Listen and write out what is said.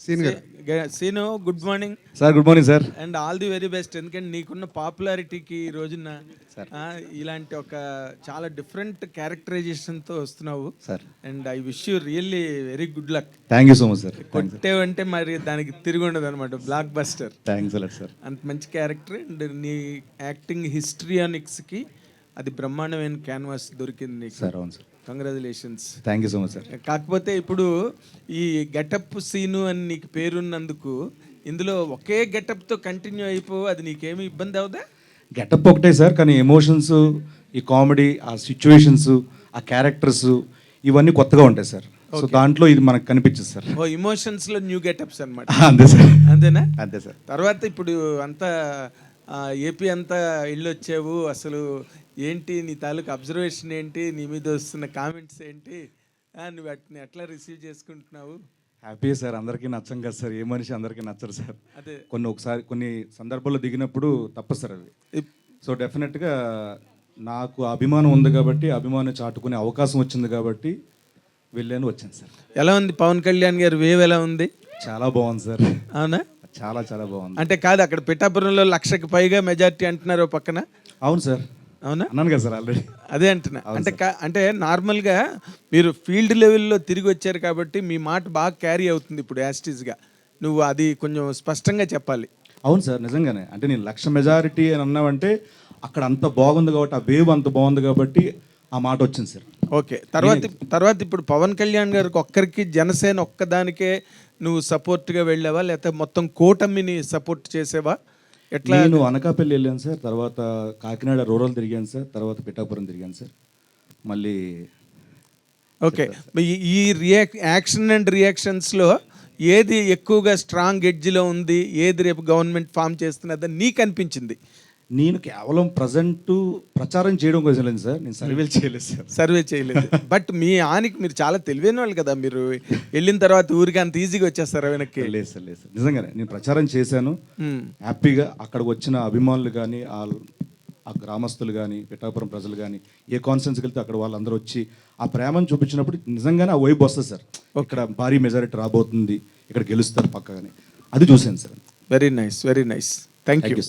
Scene good morning sir. Good morning sir. And all the very best. ఎందుకంటే నీకున్న పాపులారిటీకి ఈ రోజున ఇలాంటి ఒక చాలా డిఫరెంట్ క్యారెక్టరైజేషన్తో వస్తున్నావు sir. And I wish you really very good luck. Thank you so much sir. కొట్టేవంటే మరి దానికి తిరిగి ఉండదు అనమాట, blockbuster. Thanks a lot sir. అంత మంచి క్యారెక్టర్ అండ్ నీ యాక్టింగ్ హిస్టరియానిక్స్కి అది బ్రహ్మాండమైన క్యాన్వాస్ దొరికింది నీకు సార్. అవును sir. Congratulations. Thank you so much sir. కాకపోతే ఇప్పుడు ఈ గెటప్ సీను అని నీకు పేరున్నందుకు ఇందులో ఒకే గెటప్తో కంటిన్యూ అయిపోవు, అది నీకేమి ఇబ్బంది అవుదా? గెటప్ ఒకటే సార్, కానీ ఎమోషన్స్, ఈ కామెడీ, ఆ సిచ్యువేషన్స్, ఆ క్యారెక్టర్స్ ఇవన్నీ కొత్తగా ఉంటాయి సార్. సో దాంట్లో ఇది మనకు కనిపించదు సార్. ఓ ఇమోషన్స్లో న్యూ గెటప్స్ అనమాట. అంతే సార్. అంతేనా? అంతే సార్. తర్వాత ఇప్పుడు అంతా ఏపీ అంతా ఇల్లు వచ్చావు, అసలు ఏంటి నీ తాలూకు అబ్జర్వేషన్ ఏంటి, నీ మీద వస్తున్న కామెంట్స్ ఏంటి, నువ్వు వాటిని ఎట్లా రిసీవ్ చేసుకుంటున్నావు? Happy sir. అందరికీ నచ్చం కదా సార్, ఏ మనిషి అందరికీ నచ్చరు సార్. అదే కొన్ని సందర్భాల్లో దిగినప్పుడు తప్పదు సార్ అవి. సో డెఫినెట్గా నాకు అభిమానం ఉంది కాబట్టి, అభిమానం చాటుకునే అవకాశం వచ్చింది కాబట్టి వెళ్ళాను, వచ్చాను సార్. ఎలా ఉంది పవన్ కళ్యాణ్ గారు వేవ్ ఎలా ఉంది? చాలా బాగుంది సార్. అవునా? చాలా చాలా బాగుంది. అంటే కాదు, అక్కడ పిఠాపురంలో 1,00,000కి పైగా మెజారిటీ అంటున్నారు పక్కన. అవును సార్. అవునా? అన్నాను కదా సార్ ఆల్రెడీ. అదే అంటున్నా. అంటే నార్మల్గా మీరు ఫీల్డ్ లెవెల్లో తిరిగి వచ్చారు కాబట్టి మీ మాట బాగా క్యారీ అవుతుంది ఇప్పుడు యాస్టీస్గా. నువ్వు అది కొంచెం స్పష్టంగా చెప్పాలి. అవును సార్, నిజంగానే. అంటే నేను 1,00,000 మెజారిటీ అని అన్నామంటే అక్కడ అంత బాగుంది కాబట్టి, ఆ వేవ్ అంత బాగుంది కాబట్టి ఆ మాట వచ్చింది సార్. ఓకే. తర్వాత ఇప్పుడు పవన్ కళ్యాణ్ గారికి ఒక్కరికి, జనసేన ఒక్కదానికే నువ్వు సపోర్ట్గా వెళ్ళావా, లేకపోతే మొత్తం కూటమిని సపోర్ట్ చేసేవా? ఎట్లా? నేను అనకాపల్లి వెళ్ళాను సార్, తర్వాత కాకినాడ రూరల్ తిరిగాను సార్, తర్వాత పిఠాపురం తిరిగాను సార్. మళ్ళీ ఓకే. ఈ యాక్షన్ అండ్ రియాక్షన్స్లో ఏది ఎక్కువగా స్ట్రాంగ్ ఎడ్జ్లో ఉంది, ఏది రేపు గవర్నమెంట్ ఫామ్ చేస్తున్నదని నీకు అనిపించింది? నేను కేవలం ప్రజెంట్ ప్రచారం చేయడం కోసం లేదు సార్, నేను సర్వేలు చేయలేదు సార్. సర్వే చేయలేదు. బట్ మీ ఆనికి మీరు చాలా తెలివైన వాళ్ళు కదా, మీరు వెళ్ళిన తర్వాత ఊరికి అంత ఈజీగా వచ్చేస్తారు వెనక్కి? లేదు సార్, లేదు సార్. నిజంగానే నేను ప్రచారం చేశాను హ్యాపీగా. అక్కడికి వచ్చిన అభిమానులు కానీ, ఆ గ్రామస్తులు కానీ, పిఠాపురం ప్రజలు కానీ, ఏ కాన్ఫరెన్స్కి వెళ్తే అక్కడ వాళ్ళందరూ వచ్చి ఆ ప్రేమను చూపించినప్పుడు నిజంగానే ఆ వైబ్ వస్తుంది సార్. ఇక్కడ భారీ మెజారిటీ రాబోతుంది, ఇక్కడ గెలుస్తారు పక్కగానే, అది చూశాను sir. Very nice, very nice. Thank you sir.